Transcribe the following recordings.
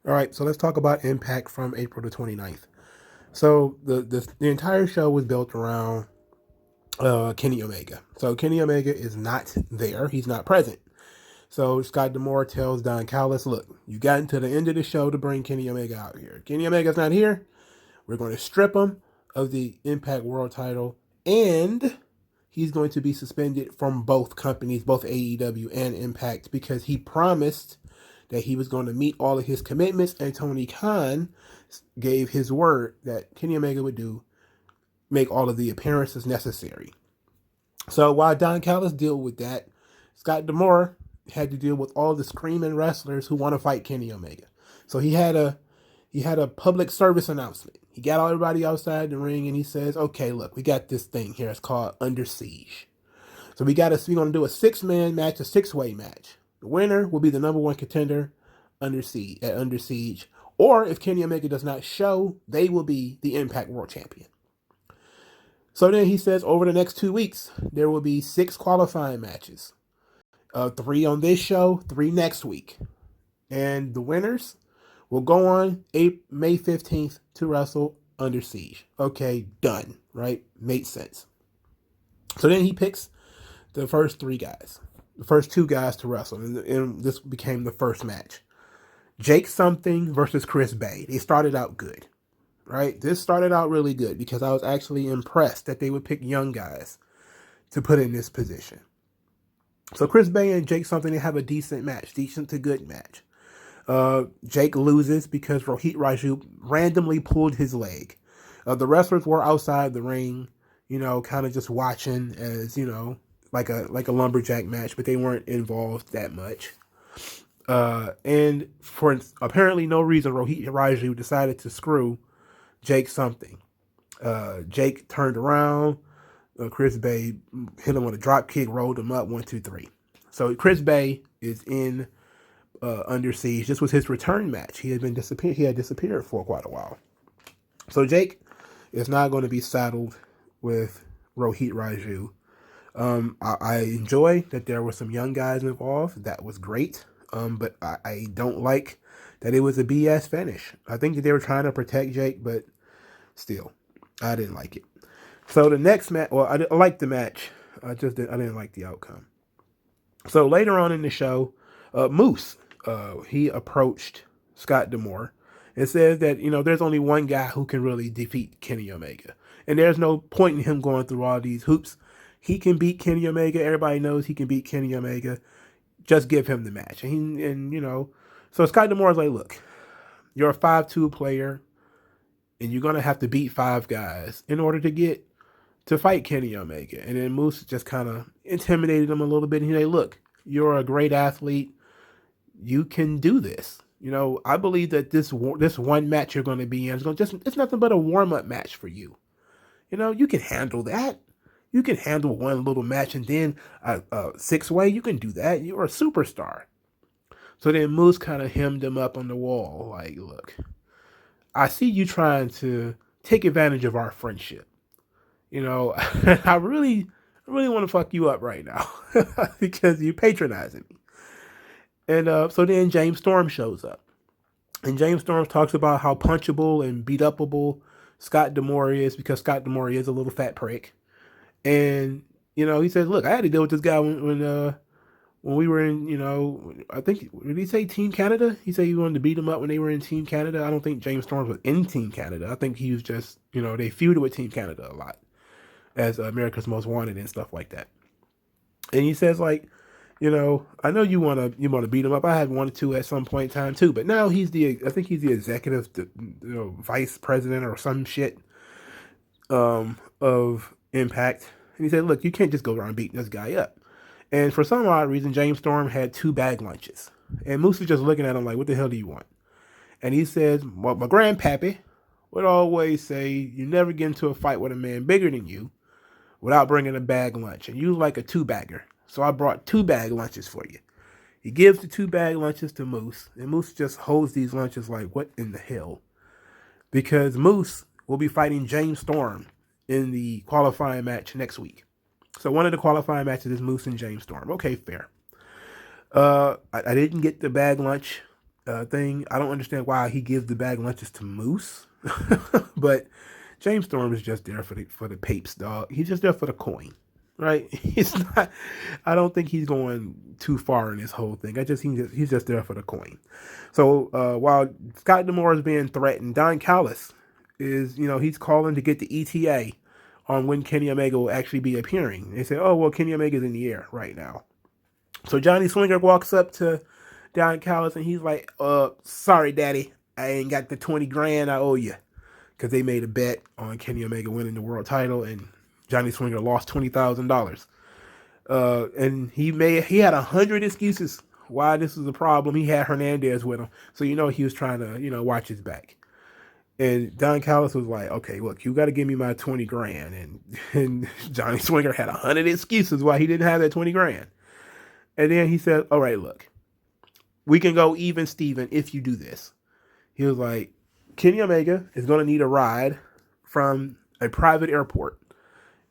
All right, so let's talk about Impact from April the 29th. So the entire show was built around Kenny Omega. So Kenny Omega is not there; he's not present. So Scott D'Amore tells Don Callis, "Look, you got into the end of the show to bring Kenny Omega out here. Kenny Omega's not here. We're going to strip him of the Impact World Title, and he's going to be suspended from both companies, both AEW and Impact, because he promised that he was going to meet all of his commitments, and Tony Khan gave his word that Kenny Omega would make all of the appearances necessary. So while Don Callis dealt with that, Scott D'Amore had to deal with all the screaming wrestlers who want to fight Kenny Omega. So he had a public service announcement. He got everybody outside the ring and he says, "Okay, look, we got this thing here. It's called Under Siege. So we're gonna do a 6-man match, a 6-way match. The winner will be the number one contender Under Siege. Or if Kenny Omega does not show, they will be the Impact World Champion." So then he says over the next 2 weeks, there will be 6 qualifying matches. 3 on this show, 3 next week. And the winners will go on May 15th to wrestle Under Siege. Okay, done, right? Made sense. So then he picks the first 3 guys, the first 2 guys to wrestle, and this became the first match. Jake Something versus Chris Bay. They started out good, right? This started out really good because I was actually impressed that they would pick young guys to put in this position. So Chris Bay and Jake Something, they have a decent to good match. Jake loses because Rohit Raju randomly pulled his leg. The wrestlers were outside the ring, kind of just watching as, like a lumberjack match, but they weren't involved that much. And for apparently no reason, Rohit Raju decided to screw Jake Something. Jake turned around. Chris Bay hit him with a drop kick, rolled him up 1, 2, 3. So Chris Bay is in Under Siege. This was his return match. He had disappeared for quite a while. So Jake is not going to be saddled with Rohit Raju. I enjoy that there were some young guys involved. That was great. But I don't like that it was a BS finish. I think that they were trying to protect Jake, but still, I didn't like it. So the next match, well, I liked the match. I didn't like the outcome. So later on in the show, Moose, he approached Scott D'Amore and says that, there's only one guy who can really defeat Kenny Omega. And there's no point in him going through all these hoops. He can beat Kenny Omega. Everybody knows he can beat Kenny Omega. Just give him the match. So Scott D'Amore is like, look, you're a 5'2" player, and you're going to have to beat 5 guys in order to fight Kenny Omega. And then Moose just kind of intimidated him a little bit. And he's like, look, you're a great athlete. You can do this. I believe that this one match you're going to be in it's nothing but a warm-up match for you. You can handle that. You can handle one little match, and then a 6-way, you can do that. You're a superstar. So then Moose kind of hemmed him up on the wall. Like, look, I see you trying to take advantage of our friendship. I really want to fuck you up right now because you're patronizing me. And so then James Storm shows up. And James Storm talks about how punchable and beat upable Scott D'Amore is, because Scott D'Amore is a little fat prick. And, he says, look, I had to deal with this guy when we were in, I think, did he say Team Canada? He said he wanted to beat him up when they were in Team Canada. I don't think James Storm was in Team Canada. I think he was just, they feuded with Team Canada a lot as America's Most Wanted and stuff like that. And he says, like, I know you want to beat him up. I had wanted to at some point in time too, but now I think he's the executive, vice president or some shit of Impact. And he said, look, you can't just go around beating this guy up. And for some odd reason, James Storm had 2 bag lunches. And Moose is just looking at him like, what the hell do you want? And he says, well, my grandpappy would always say, you never get into a fight with a man bigger than you without bringing a bag lunch. And you like a 2-bagger. So I brought 2 bag lunches for you. He gives the 2 bag lunches to Moose. And Moose just holds these lunches like, what in the hell? Because Moose will be fighting James Storm in the qualifying match next week. So one of the qualifying matches is Moose and James Storm. Okay, fair. I didn't get the bag lunch thing. I don't understand why he gives the bag lunches to Moose, but James Storm is just there for the papes, dog. He's just there for the coin, right? He's not. I don't think he's going too far in this whole thing. He's just there for the coin. So while Scott D'Amore is being threatened, Don Callis is he's calling to get the ETA on when Kenny Omega will actually be appearing. They say, oh well, Kenny Omega's in the air right now. So Johnny Swinger walks up to Don Callis and he's like, sorry, Daddy, I ain't got the 20 grand I owe you. Because they made a bet on Kenny Omega winning the world title and Johnny Swinger lost $20,000. And he had 100 excuses why this was a problem. He had Hernandez with him. So he was trying to, watch his back. And Don Callis was like, okay, look, you got to give me my 20 grand. And Johnny Swinger had 100 excuses why he didn't have that 20 grand. And then he said, all right, look, we can go even Steven if you do this. He was like, Kenny Omega is going to need a ride from a private airport.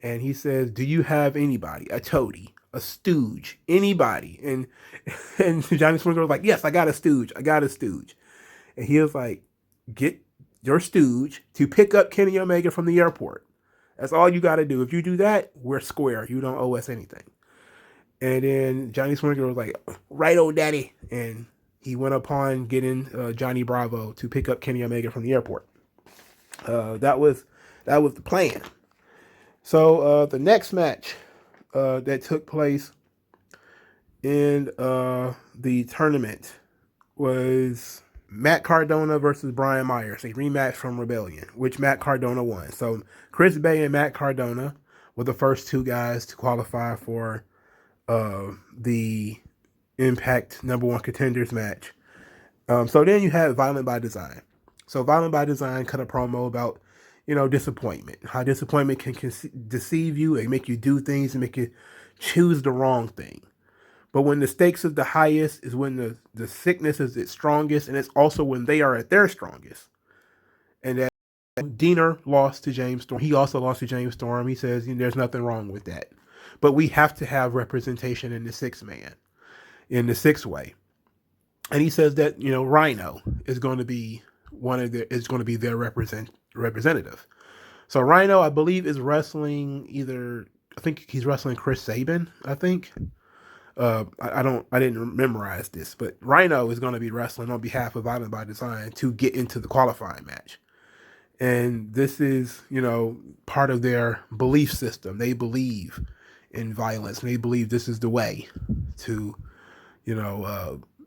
And he says, do you have anybody, a toady, a stooge, anybody? And Johnny Swinger was like, yes, I got a stooge. And he was like, get your stooge to pick up Kenny Omega from the airport. That's all you got to do. If you do that, we're square. You don't owe us anything. And then Johnny Swinger was like, right, old daddy. And he went upon getting Johnny Bravo to pick up Kenny Omega from the airport. That was the plan. So the next match that took place in the tournament was Matt Cardona versus Brian Myers, a rematch from Rebellion, which Matt Cardona won. So Chris Bay and Matt Cardona were the first two guys to qualify for the Impact #1 Contenders match. So then you had Violent by Design. So Violent by Design cut a promo about, disappointment. How disappointment can deceive you and make you do things and make you choose the wrong thing. But when the stakes is the highest is when the sickness is its strongest, and it's also when they are at their strongest. And that Diener lost to James Storm. He also lost to James Storm. He says there's nothing wrong with that. But we have to have representation in the six-man, in the six-way. And he says that, Rhino is going to be their representative. So Rhino, I believe, is wrestling I think he's wrestling Chris Sabin, I think. I didn't memorize this, but Rhino is going to be wrestling on behalf of Violent by Design to get into the qualifying match. And this is, part of their belief system. They believe in violence, and they believe this is the way to,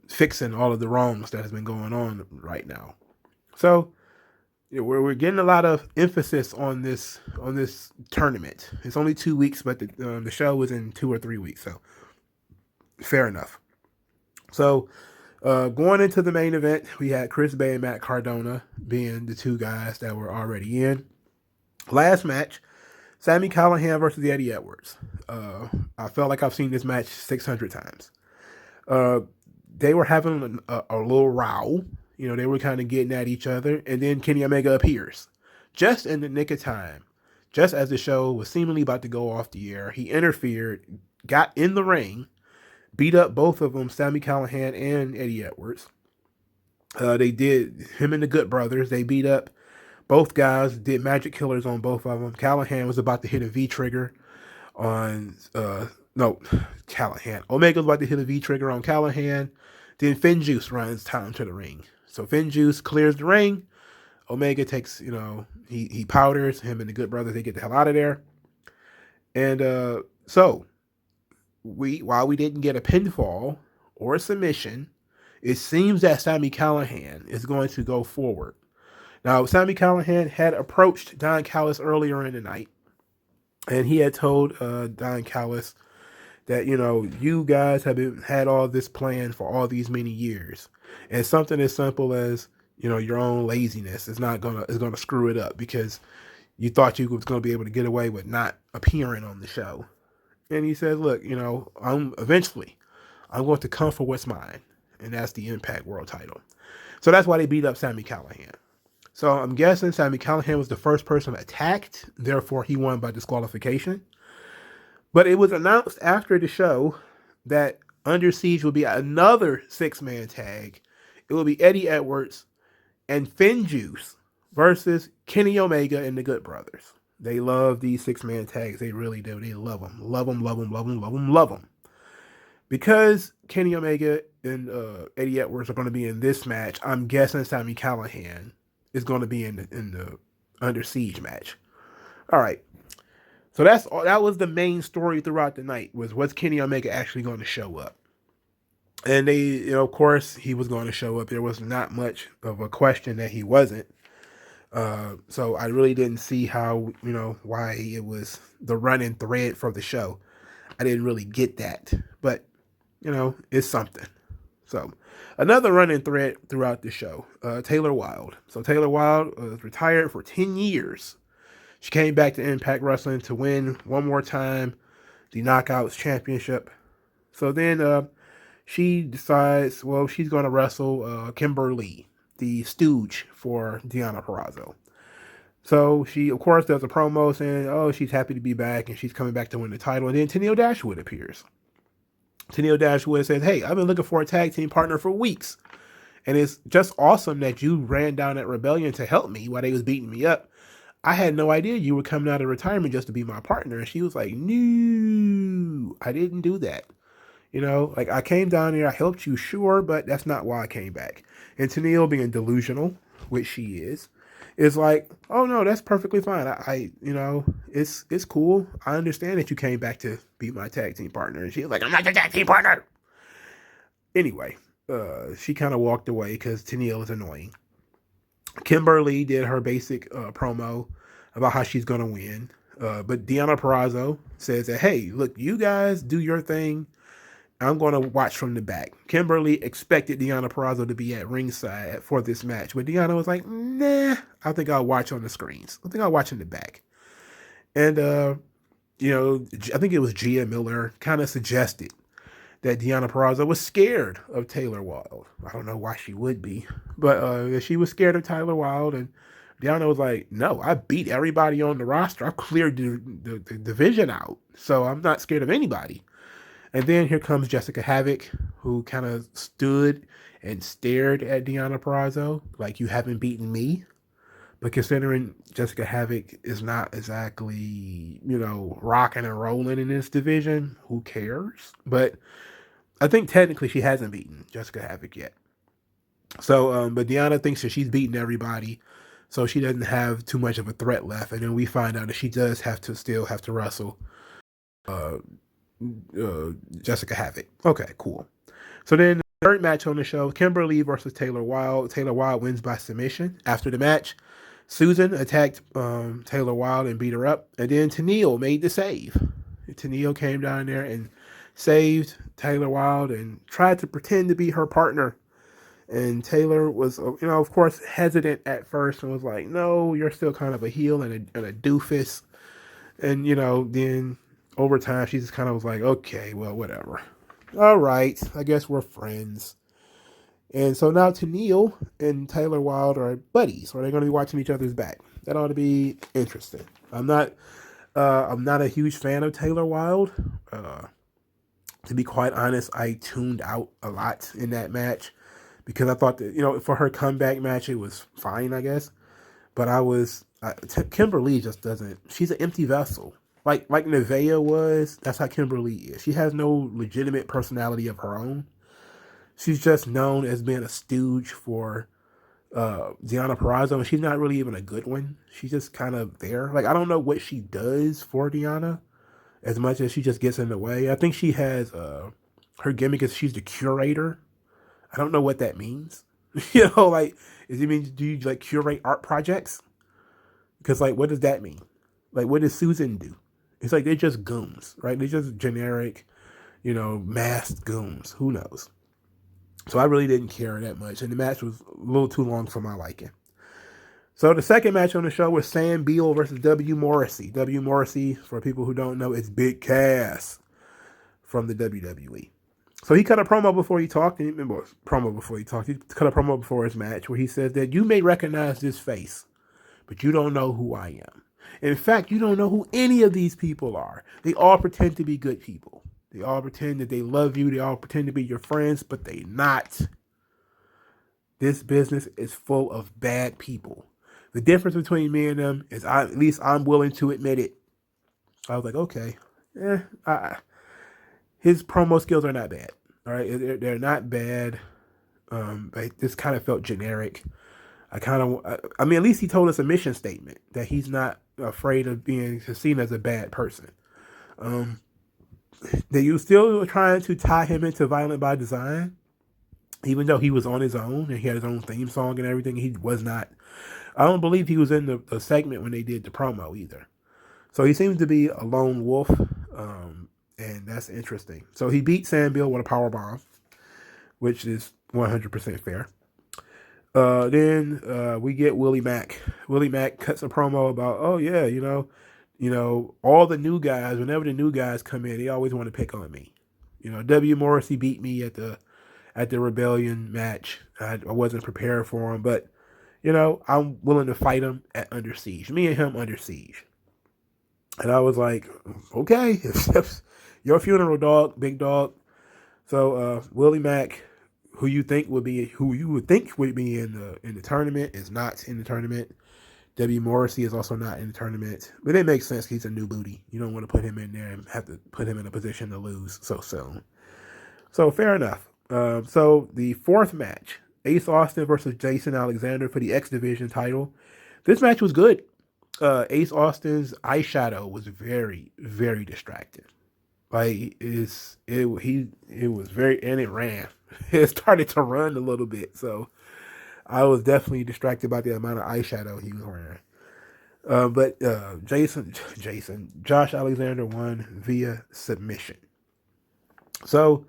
fixing all of the wrongs that has been going on right now. So we're getting a lot of emphasis on this tournament. It's only 2 weeks, but the show was in 2 or 3 weeks, so fair enough. So going into the main event, we had Chris Bay and Matt Cardona being the two guys that were already in. Last match, Sami Callihan versus Eddie Edwards. I felt like I've seen this match 600 times. They were having a little row. They were kind of getting at each other. And then Kenny Omega appears. Just in the nick of time. Just as the show was seemingly about to go off the air, he interfered, got in the ring, beat up both of them, Sami Callihan and Eddie Edwards. They did, him and the Good Brothers, they beat up both guys, did magic killers on both of them. Callihan was about to hit a V-trigger on, Callihan. Omega was about to hit a V-trigger on Callihan. Then Finjuice runs down to the ring. So Finjuice clears the ring. Omega takes, he powders him and the Good Brothers. They get the hell out of there. And so while we didn't get a pinfall or a submission, it seems that Sami Callihan is going to go forward. Now, Sami Callihan had approached Don Callis earlier in the night, and he had told Don Callis that, you guys have had all this planned for all these many years. And something as simple as, your own laziness is gonna screw it up because you thought you was gonna be able to get away with not appearing on the show. And he says, look, I'm going to come for what's mine. And that's the Impact World title. So that's why they beat up Sami Callihan. So I'm guessing Sami Callihan was the first person attacked. Therefore, he won by disqualification. But it was announced after the show that Under Siege will be another 6-man tag It will be Eddie Edwards and Finn Juice versus Kenny Omega and the Good Brothers. They love these 6-man tags. They really do. They love them. Love them, love them, love them, love them, love them. Because Kenny Omega and Eddie Edwards are going to be in this match, I'm guessing Sami Callihan is going to be in the Under Siege match. All right. So that was the main story throughout the night, was Kenny Omega actually going to show up? And they, of course, he was going to show up. There was not much of a question that he wasn't. So I really didn't see how, why it was the running thread for the show. I didn't really get that. But, it's something. So another running thread throughout the show, Taylor Wilde. So Taylor Wilde was retired for 10 years. She came back to Impact Wrestling to win one more time the Knockouts Championship. So then she decides, she's going to wrestle Kimberly, the stooge for Deonna Purrazzo. So she, of course, does a promo saying, she's happy to be back and she's coming back to win the title. And then Tenille Dashwood appears. Tenille Dashwood says, hey, I've been looking for a tag team partner for weeks. And it's just awesome that you ran down at Rebellion to help me while they was beating me up. I had no idea you were coming out of retirement just to be my partner. And she was like, no, I didn't do that. I came down here, I helped you, sure, but that's not why I came back. And Tenille, being delusional, which she is like, oh no, that's perfectly fine. It's cool. I understand that you came back to be my tag team partner. And she was like, I'm not your tag team partner. Anyway, she kind of walked away because Tenille is annoying. Kimberly did her basic promo about how she's going to win. But Deonna Purrazzo says that, hey, look, you guys do your thing. I'm going to watch from the back. Kimberly expected Deonna Purrazzo to be at ringside for this match. But Deonna was like, nah, I think I'll watch on the screens. I think I'll watch in the back. And, I think it was Gia Miller kind of suggested that Deonna Purrazzo was scared of Taylor Wilde. I don't know why she would be. But she was scared of Taylor Wilde. And Deonna was like, no, I beat everybody on the roster. I cleared the division out. So I'm not scared of anybody. And then here comes Jessica Havoc, who kind of stood and stared at Deonna Purrazzo like, you haven't beaten me. But considering Jessica Havoc is not exactly, rocking and rolling in this division, who cares? But I think technically she hasn't beaten Jessica Havoc yet. So, but Deonna thinks that she's beaten everybody, so she doesn't have too much of a threat left. And then we find out that she does still have to wrestle Jessica Havoc. Okay, cool. So then the third match on the show, Kimberly versus Taylor Wilde. Taylor Wilde wins by submission. After the match, Susan attacked Taylor Wilde and beat her up. And then Tenille made the save. Tenille came down there and saved Taylor Wilde and tried to pretend to be her partner. And Taylor was, of course, hesitant at first and was like, no, you're still kind of a heel and a doofus. And, then over time, she just kind of was like, okay, well, whatever. All right, I guess we're friends. And so now Tenille and Taylor Wilde are buddies, or they're going to be watching each other's back. That ought to be interesting. I'm not a huge fan of Taylor Wilde. To be quite honest, I tuned out a lot in that match because I thought that, for her comeback match, it was fine, I guess. But Kimberly just doesn't, she's an empty vessel. Like Nevaeh was, that's how Kimberly is. She has no legitimate personality of her own. She's just known as being a stooge for Deonna Purrazzo, and she's not really even a good one. She's just kind of there. I don't know what she does for Deonna as much as she just gets in the way. I think she has, her gimmick is she's the curator. I don't know what that means. Does it mean, do you curate art projects? Because what does that mean? What does Susan do? It's they're just goons, right? They're just generic, masked goons. Who knows? So I really didn't care that much. And the match was a little too long for my liking. So the second match on the show was Sam Beal versus W. Morrissey. W. Morrissey, for people who don't know, is Big Cass from the WWE. So he cut a promo before he talked. He cut a promo before his match where he says that you may recognize this face, but you don't know who I am. In fact, you don't know who any of these people are. They all pretend to be good people. They all pretend that they love you. They all pretend to be your friends, but they not. This business is full of bad people. The difference between me and them is at least I'm willing to admit it. I was like, okay, eh, his promo skills are not bad. All right, they're not bad. But this kind of felt generic. I mean, at least he told us a mission statement that he's not afraid of being seen as a bad person. Um, that you still trying to tie him into Violent by Design, even though he was on his own and he had his own theme song and everything. He was not. I don't believe he was in the segment when they did the promo either. So he seems to be a lone wolf, and that's interesting. So he beat Sam Bill with a power bomb, which is 100% fair. Then we get Willie Mack. Willie Mack cuts a promo about, oh yeah, all the new guys. Whenever the new guys come in, they always want to pick on me. W. Morrissey beat me at the Rebellion match. I wasn't prepared for him, but I'm willing to fight him at Under Siege. Me and him Under Siege. And I was like, okay, your funeral, dog, big dog. So Willie Mack, who you would think would be in the tournament, is not in the tournament. W. Morrissey is also not in the tournament, but it makes sense. He's a new booty. You don't want to put him in there and have to put him in a position to lose so soon. So fair enough. So the fourth match, Ace Austin versus Jason Alexander for the X Division title. This match was good. Ace Austin's eyeshadow was very, very distracting. Like it was very, and it ran. It started to run a little bit, so I was definitely distracted by the amount of eyeshadow he was wearing. But Josh Alexander won via submission. So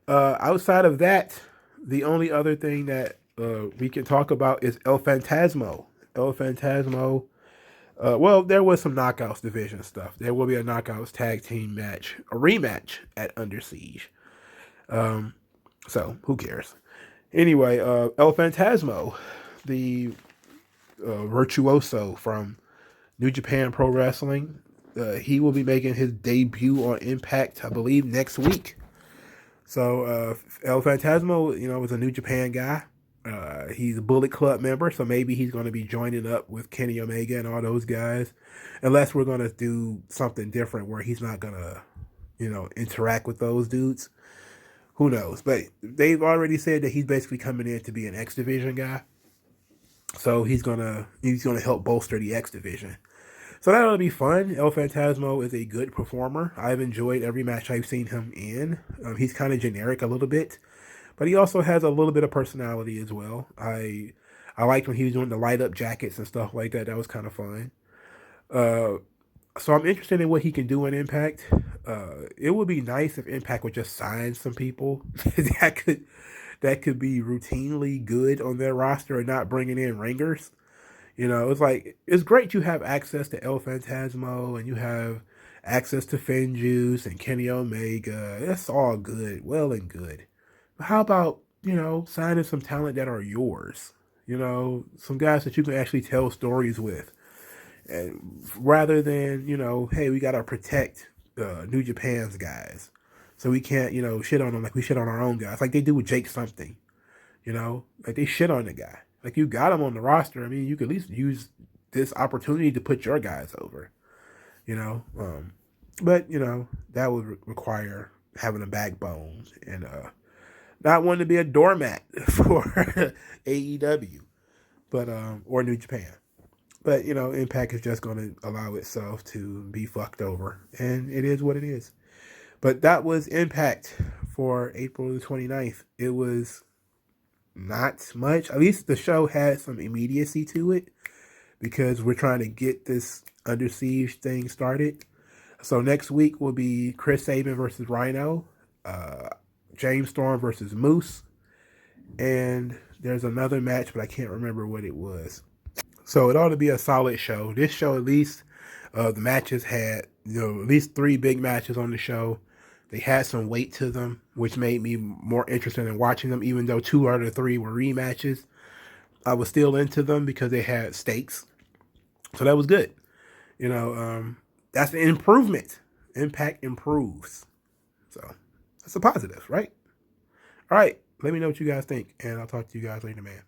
outside of that, the only other thing that we can talk about is El Phantasmo. El Phantasmo. Well, there was some Knockouts division stuff. There will be a Knockouts tag team match, a rematch at Under Siege. So who cares? Anyway, El Phantasmo, the virtuoso from New Japan Pro Wrestling, he will be making his debut on Impact, I believe, next week. So El Phantasmo, is a New Japan guy. He's a Bullet Club member, so maybe he's going to be joining up with Kenny Omega and all those guys, unless we're going to do something different where he's not going to, interact with those dudes. Who knows? But they've already said that he's basically coming in to be an X Division guy, so he's gonna help bolster the X Division. So that'll be fun. El Phantasmo is a good performer. I've enjoyed every match I've seen him in. He's kind of generic a little bit, but he also has a little bit of personality as well. I liked when he was doing the light up jackets and stuff like that. That was kind of fun. So I'm interested in what he can do in Impact. It would be nice if Impact would just sign some people that could be routinely good on their roster and not bringing in ringers. It's like it's great you have access to El Phantasmo and you have access to Finjuice and Kenny Omega. That's all good, well and good. But how about signing some talent that are yours? Some guys that you can actually tell stories with. And rather than, hey, we got to protect New Japan's guys. So we can't, shit on them like we shit on our own guys. Like they do with Jake something. Like they shit on the guy. Like you got him on the roster. I mean, you could at least use this opportunity to put your guys over. But, that would require having a backbone and not wanting to be a doormat for AEW, but or New Japan. But, Impact is just going to allow itself to be fucked over. And it is what it is. But that was Impact for April the 29th. It was not much. At least the show had some immediacy to it. Because we're trying to get this Under Siege thing started. So next week will be Chris Sabin versus Rhino. James Storm versus Moose. And there's another match, but I can't remember what it was. So it ought to be a solid show. This show, at least, the matches had, at least 3 big matches on the show. They had some weight to them, which made me more interested in watching them, even though 2 out of the 3 were rematches. I was still into them because they had stakes. So that was good. That's an improvement. Impact improves. So that's a positive, right? All right. Let me know what you guys think, and I'll talk to you guys later, man.